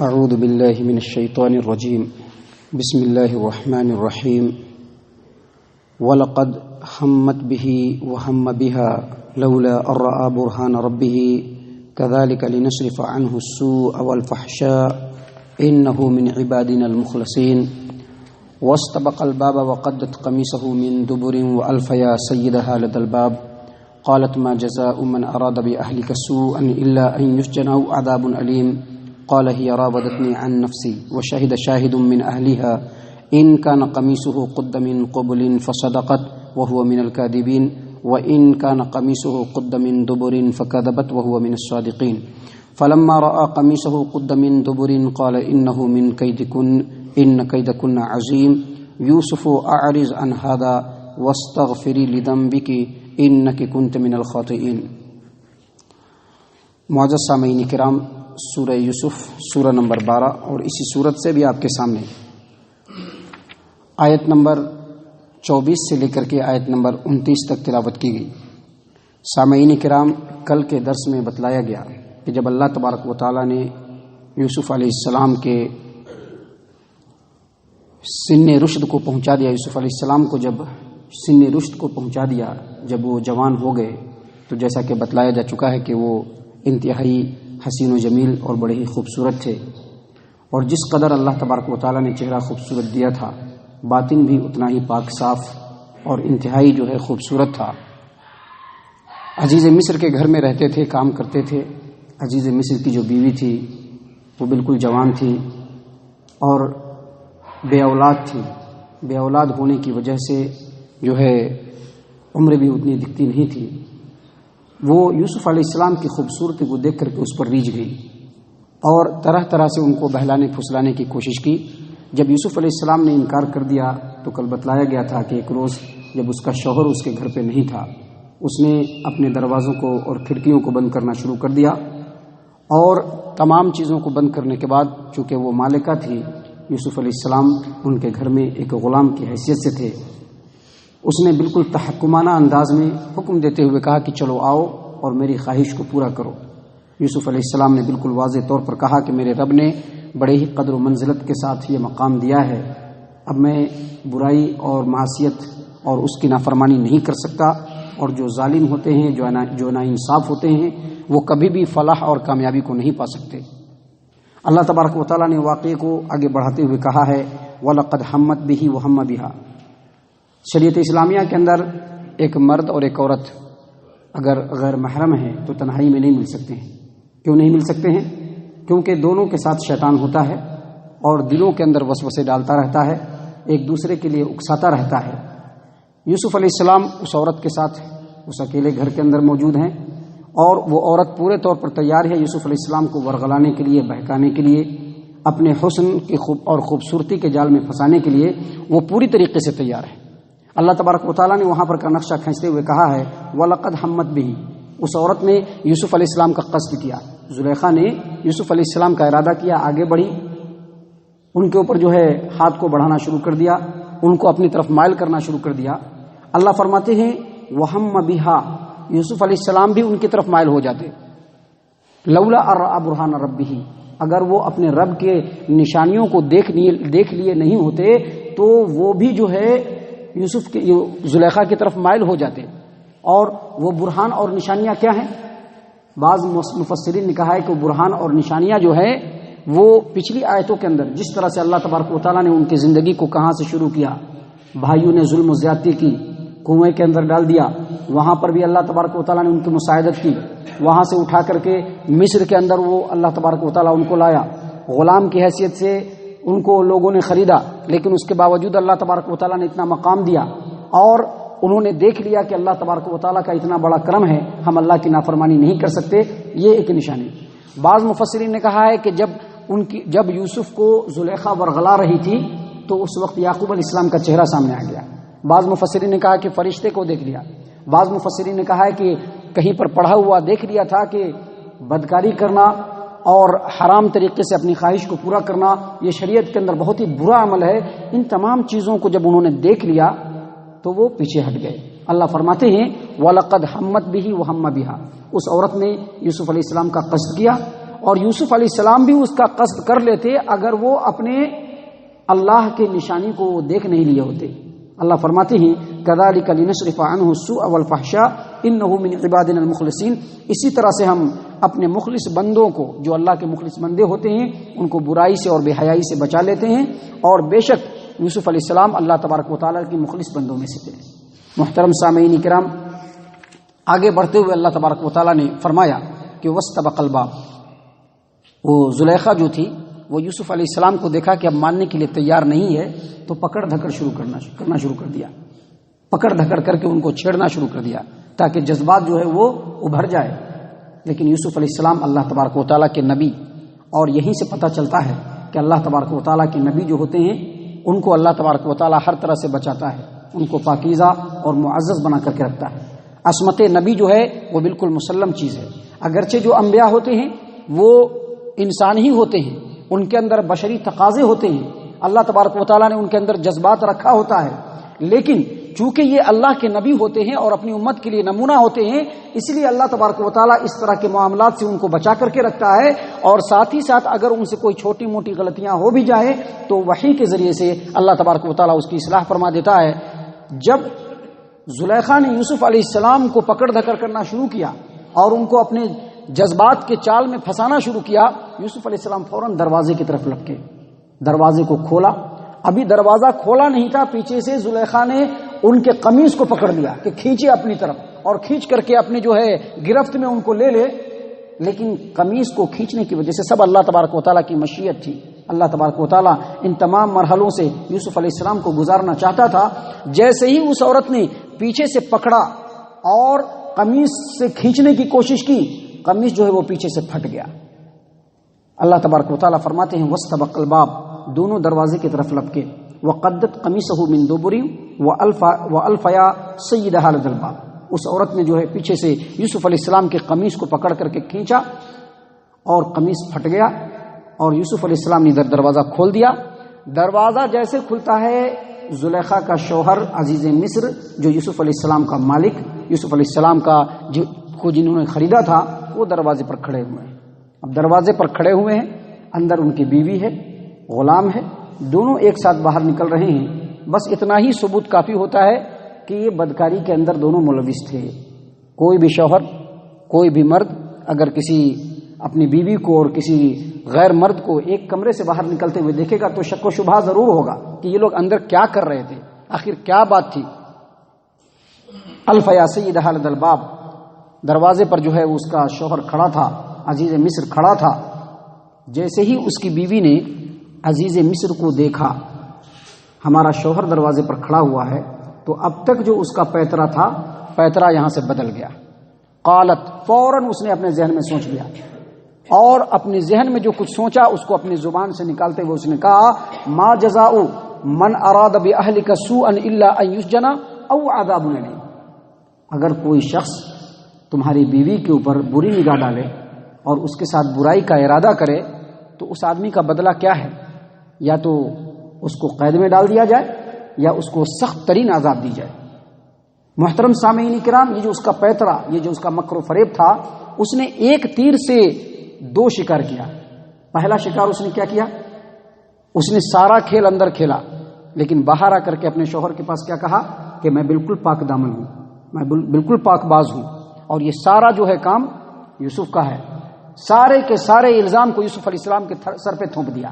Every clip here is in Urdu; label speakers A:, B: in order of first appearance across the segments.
A: اعوذ باللہ من الشیطان الرجیم بسم اللہ الرحمن الرحیم وَلَقَدْ هَمَّتْ بِهِ وَهَمَّ بِهَا لَوْلَا أَن رَّأَىٰ بُرْهَانَ رَبِّهِ كَذَٰلِكَ لِنَصْرِفَ عَنْهُ السُّوءَ وَالْفَحْشَاءَ إِنَّهُ مِنْ عِبَادِنَا الْمُخْلَصِينَ وَاسْتَبَقَ الْبَابَ وَقَدَّتْ قَمِيصَهُ مِنْ دُبُرٍ وَأَلْفَ يَا سَيِّدَهَا لَدَى الْبَابِ قَالَتْ مَا جَزَاءُ مَنْ أَرَادَ بِأَهْلِكَ سُوءًا إِلَّا أَن يُسْجَنَ أَوْ عَذَابٌ أَلِيمٌ قال هي راودتني عن نفسي وشهد شاهد من أهلها إن كان قميصه قد من قبل فصدقت وهو من الكاذبين وإن كان قميصه قد من دبر فكذبت وهو من الصادقين فلما رأى قميصه قد من دبر قال إنه من كيدكن إن كيدكن عظيم يوسف أعرض عن هذا واستغفري لذنبك إنك كنت من الخاطئين۔ معزز سامعین کرام، سورہ یوسف سورہ نمبر 12 اور اسی صورت سے بھی آپ کے سامنے آیت نمبر 24 سے لے کر کے آیت نمبر 29 تک تلاوت کی گئی۔ سامعین کرام، کل کے درس میں بتلایا گیا کہ جب اللہ تبارک و تعالیٰ نے یوسف علیہ السلام کے سن رشد کو پہنچا دیا، یوسف علیہ السلام کو جب سن رشد کو پہنچا دیا، جب وہ جوان ہو گئے، تو جیسا کہ بتلایا جا چکا ہے کہ وہ انتہائی حسین و جمیل اور بڑے ہی خوبصورت تھے، اور جس قدر اللہ تبارک و تعالیٰ نے چہرہ خوبصورت دیا تھا، باطن بھی اتنا ہی پاک صاف اور انتہائی خوبصورت تھا۔ عزیز مصر کے گھر میں رہتے تھے، کام کرتے تھے۔ عزیز مصر کی جو بیوی تھی وہ بالکل جوان تھی اور بے اولاد تھی۔ بے اولاد ہونے کی وجہ سے عمر بھی اتنی دکھتی نہیں تھی۔ وہ یوسف علیہ السلام کی خوبصورتی کو دیکھ کر کے اس پر ریجھ گئی اور طرح طرح سے ان کو بہلانے پھسلانے کی کوشش کی۔ جب یوسف علیہ السلام نے انکار کر دیا تو کل بتلایا گیا تھا کہ ایک روز جب اس کا شوہر اس کے گھر پہ نہیں تھا، اس نے اپنے دروازوں کو اور کھڑکیوں کو بند کرنا شروع کر دیا، اور تمام چیزوں کو بند کرنے کے بعد چونکہ وہ مالکہ تھی، یوسف علیہ السلام ان کے گھر میں ایک غلام کی حیثیت سے تھے، اس نے بالکل تحکمانہ انداز میں حکم دیتے ہوئے کہا کہ چلو آؤ اور میری خواہش کو پورا کرو۔ یوسف علیہ السلام نے بالکل واضح طور پر کہا کہ میرے رب نے بڑے ہی قدر و منزلت کے ساتھ یہ مقام دیا ہے، اب میں برائی اور معصیت اور اس کی نافرمانی نہیں کر سکتا، اور جو ظالم ہوتے ہیں، جو ناانصاف ہوتے ہیں، وہ کبھی بھی فلاح اور کامیابی کو نہیں پا سکتے۔ اللہ تبارک و تعالیٰ نے واقعے کو آگے بڑھاتے ہوئے کہا ہے وَلَقَدْ هَمَّتْ بِهِ وَهَمَّ بِهَا۔ شریعت اسلامیہ کے اندر ایک مرد اور ایک عورت اگر غیر محرم ہیں تو تنہائی میں نہیں مل سکتے ہیں۔ کیوں نہیں مل سکتے ہیں؟ کیونکہ دونوں کے ساتھ شیطان ہوتا ہے اور دلوں کے اندر وسوسے ڈالتا رہتا ہے، ایک دوسرے کے لیے اکساتا رہتا ہے۔ یوسف علیہ السلام اس عورت کے ساتھ اس اکیلے گھر کے اندر موجود ہیں، اور وہ عورت پورے طور پر تیار ہے یوسف علیہ السلام کو ورغلانے کے لیے، بہکانے کے لیے، اپنے حسن کی اور خوبصورتی کے جال میں پھنسانے کے لیے وہ پوری طریقے سے تیار ہے۔ اللہ تبارک و تعالیٰ نے وہاں پر کا نقشہ کھینچتے ہوئے کہا ہے وَلَقَدْ هَمَّتْ بِهِ۔ اس عورت نے یوسف علیہ السلام کا قصد کیا، زلیخا نے یوسف علیہ السلام کا ارادہ کیا، آگے بڑھی، ان کے اوپر ہاتھ کو بڑھانا شروع کر دیا، ان کو اپنی طرف مائل کرنا شروع کر دیا۔ اللہ فرماتے ہیں وَهَمَّ بِهَا، یوسف علیہ السلام بھی ان کی طرف مائل ہو جاتے، لولا أَن رَأَىٰ بُرْهَانَ رَبِّهِ، اگر وہ اپنے رب کے نشانیوں کو دیکھ لیے نہیں ہوتے تو وہ بھی یوسف کے زلیخا کی طرف مائل ہو جاتے۔ اور وہ برہان اور نشانیاں کیا ہیں؟ بعض مفسرین نے کہا ہے کہ برہان اور نشانیاں وہ پچھلی آیتوں کے اندر جس طرح سے اللہ تبارک و تعالیٰ نے ان کی زندگی کو کہاں سے شروع کیا، بھائیوں نے ظلم و زیادتی کی، کنویں کے اندر ڈال دیا، وہاں پر بھی اللہ تبارک و تعالیٰ نے ان کی مساعدت کی، وہاں سے اٹھا کر کے مصر کے اندر وہ اللہ تبارک و تعالیٰ ان کو لایا، غلام کی حیثیت سے ان کو لوگوں نے خریدا، لیکن اس کے باوجود اللہ تبارک و تعالیٰ نے اتنا مقام دیا، اور انہوں نے دیکھ لیا کہ اللہ تبارک و تعالیٰ کا اتنا بڑا کرم ہے، ہم اللہ کی نافرمانی نہیں کر سکتے، یہ ایک نشانی۔ بعض مفسرین نے کہا ہے کہ جب یوسف کو زلیخا ورغلا رہی تھی تو اس وقت یعقوب علیہ السلام کا چہرہ سامنے آ گیا۔ بعض مفسرین نے کہا کہ فرشتے کو دیکھ لیا، بعض مفسرین نے کہا ہے کہ کہیں پر پڑھا ہوا دیکھ لیا تھا کہ بدکاری کرنا اور حرام طریقے سے اپنی خواہش کو پورا کرنا یہ شریعت کے اندر بہت ہی برا عمل ہے۔ ان تمام چیزوں کو جب انہوں نے دیکھ لیا تو وہ پیچھے ہٹ گئے۔ اللہ فرماتے ہیں وَلَقَدْ هَمَّتْ بِهِ وَهَمَّ بِهَا، اس عورت نے یوسف علیہ السلام کا قصد کیا اور یوسف علیہ السلام بھی اس کا قصد کر لیتے اگر وہ اپنے اللہ کے نشانی کو دیکھ نہیں لیے ہوتے۔ اللہ فرماتے ہیں کذالک لنصرف عنہ السوء والفحشاء انہ من عبادنا المخلصین، اسی طرح سے ہم اپنے مخلص بندوں کو، جو اللہ کے مخلص بندے ہوتے ہیں، ان کو برائی سے اور بے حیائی سے بچا لیتے ہیں، اور بے شک یوسف علیہ السلام اللہ تبارک و تعالیٰ کی مخلص بندوں میں سے تھے۔ محترم سامعین کرام، آگے بڑھتے ہوئے اللہ تبارک و تعالیٰ نے فرمایا کہ واستبق الباب، وہ زلیخا جو تھی وہ یوسف علیہ السلام کو دیکھا کہ اب ماننے کے لیے تیار نہیں ہے، تو پکڑ دھکڑ کرنا شروع کر دیا، پکڑ دھکڑ کر کے ان کو چھیڑنا شروع کر دیا تاکہ جذبات جو ہے وہ ابھر جائے۔ لیکن یوسف علیہ السلام اللہ تبارک و تعالیٰ کے نبی، اور یہیں سے پتہ چلتا ہے کہ اللہ تبارک و تعالیٰ کے نبی جو ہوتے ہیں ان کو اللہ تبارک و تعالیٰ ہر طرح سے بچاتا ہے، ان کو پاکیزہ اور معزز بنا کر کے رکھتا ہے۔ عصمت نبی جو ہے وہ بالکل مسلم چیز ہے، اگرچہ جو انبیاء ہوتے ہیں وہ انسان ہی ہوتے ہیں، ان کے اندر بشری تقاضے ہوتے ہیں، اللہ تبارک و تعالیٰ نے ان کے اندر جذبات رکھا ہوتا ہے، لیکن چونکہ یہ اللہ کے نبی ہوتے ہیں اور اپنی امت کے لیے نمونہ ہوتے ہیں، اس لیے اللہ تبارک و تعالیٰ اس طرح کے معاملات سے ان کو بچا کر کے رکھتا ہے، اور ساتھ ہی ساتھ اگر ان سے کوئی چھوٹی موٹی غلطیاں ہو بھی جائیں تو وحی کے ذریعے سے اللہ تبارک و تعالیٰ اس کی اصلاح فرما دیتا ہے۔ جب زلیخا نے یوسف علیہ السلام کو پکڑ دھکڑ کرنا شروع کیا اور ان کو اپنے جذبات کے چال میں پھنسانا شروع کیا، یوسف علیہ السلام فوراً دروازے کی طرف لپکے، دروازے کو کھولا۔ ابھی دروازہ کھولا نہیں تھا، پیچھے سے زلیخا نے ان کے قمیص کو پکڑ لیا کہ کھینچے اپنی طرف، اور کھینچ کر کے اپنے جو ہے گرفت میں ان کو لے لے، لیکن قمیص کو کھینچنے کی وجہ سے سب اللہ تبارک و تعالیٰ کی مشیت تھی۔ اللہ تبارک و تعالیٰ ان تمام مرحلوں سے یوسف علیہ السلام کو گزارنا چاہتا تھا۔ جیسے ہی اس عورت نے پیچھے سے پکڑا اور قمیص سے کھینچنے کی کوشش کی، قمیص جو ہے وہ پیچھے سے پھٹ گیا۔ اللہ تبارک و تعالیٰ فرماتے ہیں واستبق الباب، دونوں دروازے کی طرف لپکے، وقدت قمیصہ من دبر والفیا سیدہا لدی الباب، اس عورت نے جو ہے پیچھے سے یوسف علیہ السلام کے قمیص کو پکڑ کر کے کھینچا اور قمیص پھٹ گیا، اور یوسف علیہ السلام نے دروازہ کھول دیا۔ دروازہ جیسے کھلتا ہے، زلیخا کا شوہر عزیز مصر جو یوسف علیہ السلام کا مالک، یوسف علیہ السلام کو جنہوں نے خریدا تھا، وہ دروازے پر کھڑے ہوئے ہیں۔ اب دروازے پر کھڑے ہوئے ہیں، اندر ان کی بیوی ہے، غلام ہے، دونوں ایک ساتھ باہر نکل رہے ہیں۔ بس اتنا ہی ثبوت کافی ہوتا ہے کہ یہ بدکاری کے اندر دونوں ملوث تھے۔ کوئی بھی شوہر، کوئی بھی مرد اگر کسی اپنی بیوی کو اور کسی غیر مرد کو ایک کمرے سے باہر نکلتے ہوئے دیکھے گا تو شک و شبہ ضرور ہوگا کہ یہ لوگ اندر کیا کر رہے تھے، آخر کیا بات تھی۔ الفیا سیدہا لدی الباب، دروازے پر جو ہے اس کا شوہر کھڑا تھا، عزیز مصر کھڑا تھا۔ جیسے ہی اس کی بیوی نے عزیز مصر کو دیکھا، ہمارا شوہر دروازے پر کھڑا ہوا ہے، تو اب تک جو اس کا پیترا تھا، پیترا یہاں سے بدل گیا۔ قالت، فوراً اس نے اپنے ذہن میں سوچ لیا، اور اپنے ذہن میں جو کچھ سوچا اس کو اپنی زبان سے نکالتے ہوئے اس نے کہا ما جزاء من اراد باہلک سوءا الا ان یسجن او عذاب الیم، اگر کوئی شخص تمہاری بیوی کے اوپر بری نگاہ ڈالے اور اس کے ساتھ برائی کا ارادہ کرے تو اس آدمی کا بدلہ کیا ہے؟ یا تو اس کو قید میں ڈال دیا جائے یا اس کو سخت ترین عذاب دی جائے۔ محترم سامعین کرام، یہ جو اس کا پیترا، یہ جو اس کا مکر و فریب تھا، اس نے ایک تیر سے دو شکار کیا۔ پہلا شکار اس نے کیا کیا؟ اس نے سارا کھیل اندر کھیلا، لیکن باہر آ کر کے اپنے شوہر کے پاس کیا کہا کہ میں بالکل پاک دامن ہوں، میں بالکل پاک باز ہوں، اور یہ سارا جو ہے کام یوسف کا ہے۔ سارے کے سارے الزام کو یوسف علیہ السلام کے سر پہ تھوپ دیا۔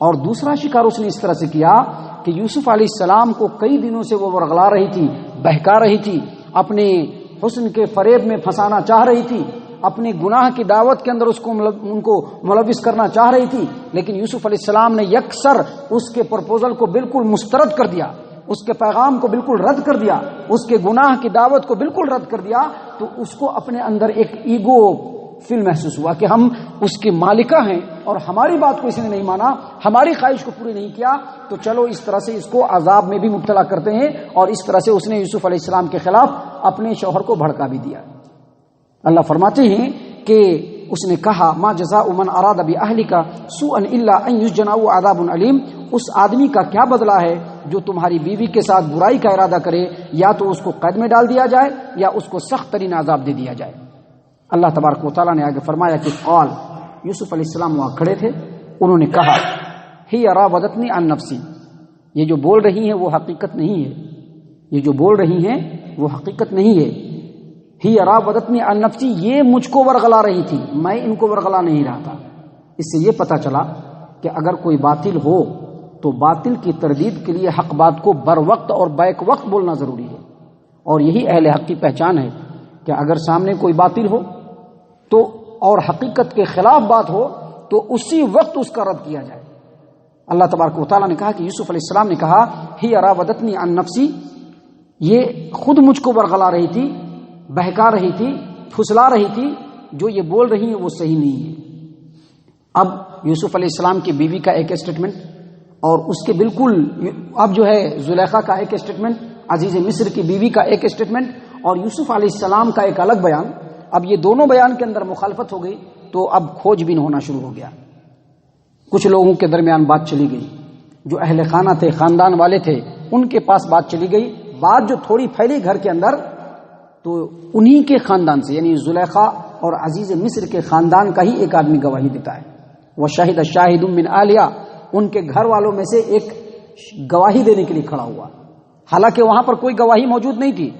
A: اور دوسرا شکار اس نے اس طرح سے کیا کہ یوسف علیہ السلام کو کئی دنوں سے وہ ورغلا رہی تھی، بہکا رہی تھی، اپنے حسن کے فریب میں پھنسانا چاہ رہی تھی، اپنے گناہ کی دعوت کے اندر ان کو ملوث کرنا چاہ رہی تھی، لیکن یوسف علیہ السلام نے یکسر اس کے پرپوزل کو بالکل مسترد کر دیا، اس کے پیغام کو بالکل رد کر دیا، اس کے گناہ کی دعوت کو بالکل رد کر دیا۔ تو اس کو اپنے اندر ایک ایگو فیل محسوس ہوا کہ ہم اس کے مالکہ ہیں اور ہماری بات کو اس نے نہیں مانا، ہماری خواہش کو پوری نہیں کیا، تو چلو اس طرح سے اس کو عذاب میں بھی مبتلا کرتے ہیں۔ اور اس طرح سے اس نے یوسف علیہ السلام کے خلاف اپنے شوہر کو بھڑکا بھی دیا۔ اللہ فرماتے ہیں کہ اس نے کہا ما جزاء من اراد باہلک سوءا الا ان یسجن او عذاب علیم، اس آدمی کا کیا بدلہ ہے جو تمہاری بیوی کے ساتھ برائی کا ارادہ کرے، یا تو اس کو قید میں ڈال دیا جائے یا اس کو سخت ترین عذاب دے دیا جائے۔ اللہ تبارک و تعالیٰ نے آگے فرمایا کہ قال، یوسف علیہ السلام وہاں کھڑے تھے، انہوں نے کہا ہی راودتنی عن نفسی، یہ جو بول رہی ہیں وہ حقیقت نہیں ہے، یہ جو بول رہی ہیں وہ حقیقت نہیں ہے، ہی راودتنی عن نفسی، یہ مجھ کو ورغلا رہی تھی، میں ان کو ورغلا نہیں رہا تھا۔ اس سے یہ پتہ چلا کہ اگر کوئی باطل ہو تو باطل کی تردید کے لیے حق بات کو بر وقت اور بیک وقت بولنا ضروری ہے، اور یہی اہل حق کی پہچان ہے کہ اگر سامنے کوئی باطل ہو تو اور حقیقت کے خلاف بات ہو تو اسی وقت اس کا رد کیا جائے۔ اللہ تبارک و تعالیٰ نے کہا کہ یوسف علیہ السلام نے کہا ہی راودتنی عن نفسی، یہ خود مجھ کو ورغلا رہی تھی، بہکا رہی تھی، پھسلا رہی تھی، جو یہ بول رہی ہیں وہ صحیح نہیں ہے۔ اب یوسف علیہ السلام کی بیوی کا ایک اسٹیٹمنٹ اور اس کے بالکل اب جو ہے زلیخا کا ایک اسٹیٹمنٹ، عزیز مصر کی بیوی کا ایک اسٹیٹمنٹ اور یوسف علیہ السلام کا ایک الگ بیان، اب یہ دونوں بیان کے اندر مخالفت ہو گئی تو اب کھوج بین ہونا شروع ہو گیا۔ کچھ لوگوں کے درمیان بات چلی گئی، جو اہل خانہ تھے، خاندان والے تھے، ان کے پاس بات چلی گئی، بات جو تھوڑی پھیلی گھر کے اندر تو انہی کے خاندان سے یعنی زلیخا اور عزیز مصر کے خاندان کا ہی ایک آدمی گواہی دیتا ہے، وہ شاہد شاہد من آلیہ، ان کے گھر والوں میں سے ایک گواہی دینے کے لیے کھڑا ہوا، حالانکہ وہاں پر کوئی گواہی موجود نہیں تھی،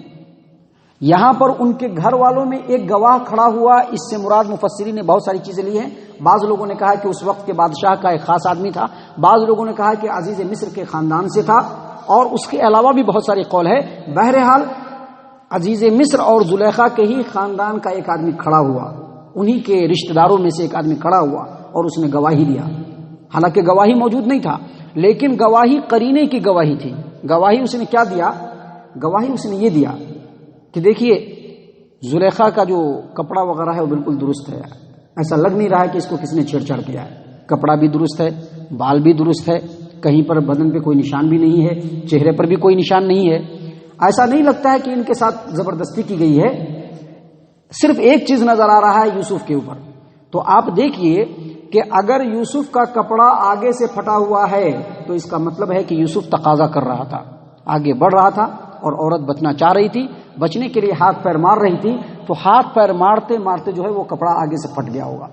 A: یہاں پر ان کے گھر والوں میں ایک گواہ کھڑا ہوا۔ اس سے مراد مفسرین نے بہت ساری چیزیں لی ہیں، بعض لوگوں نے کہا کہ اس وقت کے بادشاہ کا ایک خاص آدمی تھا، بعض لوگوں نے کہا کہ عزیز مصر کے خاندان سے تھا، اور اس کے علاوہ بھی بہت ساری قول ہے۔ بہرحال عزیز مصر اور زلیخا کے ہی خاندان کا ایک آدمی کھڑا ہوا، انہی کے رشتہ داروں میں سے ایک آدمی کھڑا ہوا اور اس نے گواہی دیا، حالانکہ گواہی موجود نہیں تھا، لیکن گواہی قرینے کی گواہی تھی۔ گواہی اس نے کیا دیا؟ گواہی اس نے یہ دیا کہ دیکھیے زلیخا کا جو کپڑا وغیرہ ہے وہ بالکل درست ہے، ایسا لگ نہیں رہا ہے کہ اس کو کس نے چھیڑ چھاڑ کیا ہے، کپڑا بھی درست ہے، بال بھی درست ہے، کہیں پر بدن پہ کوئی نشان بھی نہیں ہے، چہرے پر بھی کوئی نشان نہیں ہے، ایسا نہیں لگتا ہے کہ ان کے ساتھ زبردستی کی گئی ہے۔ صرف ایک چیز نظر آ رہا ہے یوسف کے اوپر، تو آپ دیکھیے کہ اگر یوسف کا کپڑا آگے سے پھٹا ہوا ہے تو اس کا مطلب ہے کہ یوسف تقاضا کر رہا تھا، آگے بڑھ رہا تھا اور عورت بچنا چاہ رہی تھی، بچنے کے لیے ہاتھ پیر مار رہی تھی، تو ہاتھ پیر مارتے مارتے جو ہے وہ کپڑا آگے سے پھٹ گیا ہوگا۔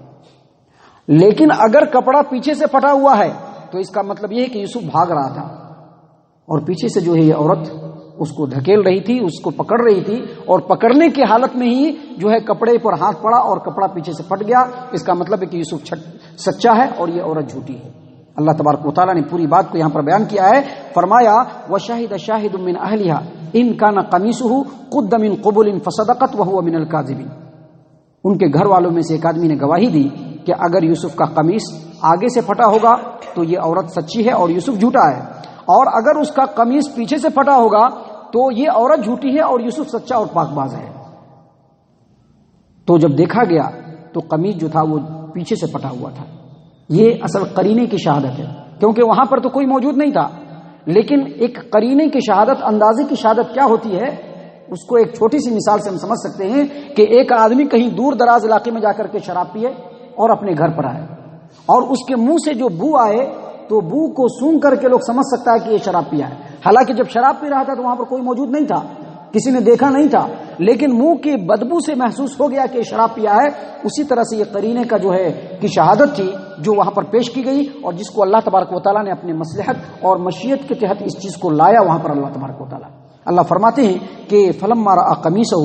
A: لیکن اگر کپڑا پیچھے سے پھٹا ہوا ہے تو اس کا مطلب یہ ہے کہ یوسف بھاگ رہا تھا اور پیچھے سے جو ہے یہ عورت اس کو دھکیل رہی تھی، اس کو پکڑ رہی تھی، اور پکڑنے کی حالت میں ہی جو ہے کپڑے پر ہاتھ پڑا اور کپڑا پیچھے سے پھٹ گیا۔ اس کا مطلب ہے کہ یوسف سچا ہے اور یہ عورت جھوٹی ہے۔ اللہ تبارک و تعالیٰ نے پوری بات کو یہاں پر بیان کیا ہے، فرمایا وَشَهِدَ شَاهِدٌ مِّنْ أَهْلِهَا إِنْ كَانَ قَمِيصُهُ قُدَّ مِنْ قُبُلٍ فَصَدَقَتْ وَهُوَ مِنَ الْكَاذِبِينَ، ان کے گھر والوں میں سے ایک آدمی نے گواہی دی کہ اگر یوسف کا قمیص آگے سے پھٹا ہوگا تو یہ عورت سچی ہے اور یوسف جھوٹا ہے، اور اگر اس کا قمیص پیچھے سے پھٹا ہوگا تو یہ عورت جھوٹی ہے اور یوسف سچا اور پاک باز ہے۔ تو جب دیکھا گیا تو قمیص جو تھا وہ پیچھے سے پھٹا ہوا تھا، یہ اصل قرینے کی شہادت ہے، کیونکہ وہاں پر تو کوئی موجود نہیں تھا، لیکن ایک قرینے کی شہادت، اندازے کی شہادت کیا ہوتی ہے، اس کو ایک چھوٹی سی مثال سے ہم سمجھ سکتے ہیں کہ ایک آدمی کہیں دور دراز علاقے میں جا کر کے شراب پیے اور اپنے گھر پر آئے، اور اس کے منہ سے جو بو آئے تو بو کو سونگ کر کے لوگ سمجھ سکتا ہے کہ یہ شراب پیا ہے، حالانکہ جب شراب پی رہا تھا تو وہاں پر کوئی موجود نہیں تھا، کسی نے دیکھا نہیں تھا، لیکن منہ کی بدبو سے محسوس ہو گیا کہ شراب پیا ہے۔ اسی طرح سے یہ قرینے کا جو ہے کہ شہادت تھی جو وہاں پر پیش کی گئی، اور جس کو اللہ تبارک و تعالیٰ نے اپنے مصلحت اور مشیت کے تحت اس چیز کو لایا وہاں پر اللہ تبارک و تعالیٰ۔ اللہ فرماتے ہیں کہ فلما رأى قمیصہ،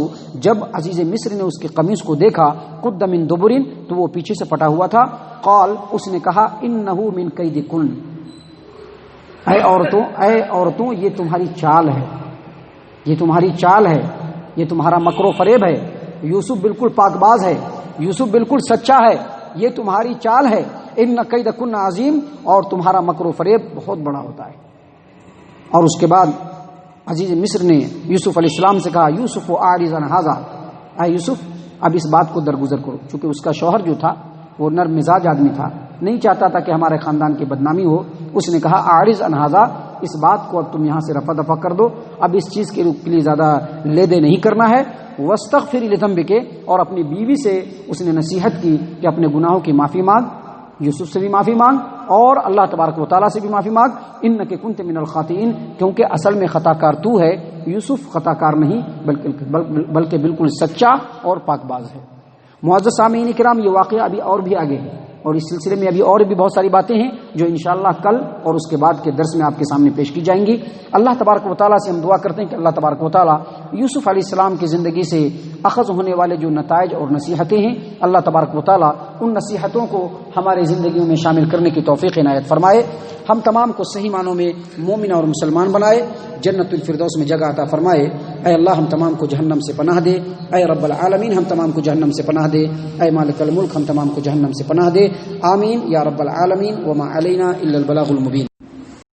A: جب عزیز مصر نے اس کے قمیص کو دیکھا، قد من دبر، تو وہ پیچھے سے پھٹا ہوا تھا، قال، اس نے کہا انہ من کیدکن، اے عورتوں یہ تمہاری چال ہے، یہ تمہاری چال ہے، یہ تمہارا مکر و فریب ہے، یوسف بالکل پاک باز ہے، یوسف بالکل سچا ہے، یہ تمہاری چال ہے، ان کیدکن عظیم، اور تمہارا مکر و فریب بہت بڑا ہوتا ہے۔ اور اس کے بعد عزیز مصر نے یوسف علیہ السلام سے کہا یوسف اعرض عن ھذا، اے یوسف اب اس بات کو درگزر کرو، چونکہ اس کا شوہر جو تھا وہ نرم مزاج آدمی تھا، نہیں چاہتا تھا کہ ہمارے خاندان کی بدنامی ہو، اس نے کہا اعرض عن ھذا، اس بات کو اب تم یہاں سے رفع دفع کر دو، اب اس چیز کے لیے زیادہ لے دے نہیں کرنا ہے، واستغفری لذنبک، اور اپنی بیوی سے اس نے نصیحت کی کہ اپنے گناہوں کی معافی مانگ، یوسف سے بھی معافی مانگ اور اللہ تبارک و تعالیٰ سے بھی معافی مانگ، انک کنت من الخاطئین، کیونکہ اصل میں خطا کار تو ہے، یوسف خطا کار نہیں بلکہ بالکل سچا اور پاک باز ہے۔ معزز سامعین کرام، یہ واقعہ ابھی اور بھی آگے ہے، اور اس سلسلے میں ابھی اور بھی بہت ساری باتیں ہیں جو انشاءاللہ کل اور اس کے بعد کے درس میں آپ کے سامنے پیش کی جائیں گی۔ اللہ تبارک و تعالیٰ سے ہم دعا کرتے ہیں کہ اللہ تبارک و تعالیٰ یوسف علیہ السلام کی زندگی سے اخذ ہونے والے جو نتائج اور نصیحتیں ہیں، اللہ تبارک و تعالیٰ ان نصیحتوں کو ہماری زندگیوں میں شامل کرنے کی توفیق عنایت فرمائے، ہم تمام کو صحیح معنوں میں مومن اور مسلمان بنائے، جنت الفردوس میں جگہ عطا فرمائے۔ اے اللہ ہم تمام کو جہنم سے پناہ دے، اے رب العالمین ہم تمام کو جہنم سے پناہ دے، اے مالک الملک ہم تمام کو جہنم سے پناہ دے، آمین یا رب العالمین، وما علینا الا البلاغ المبین۔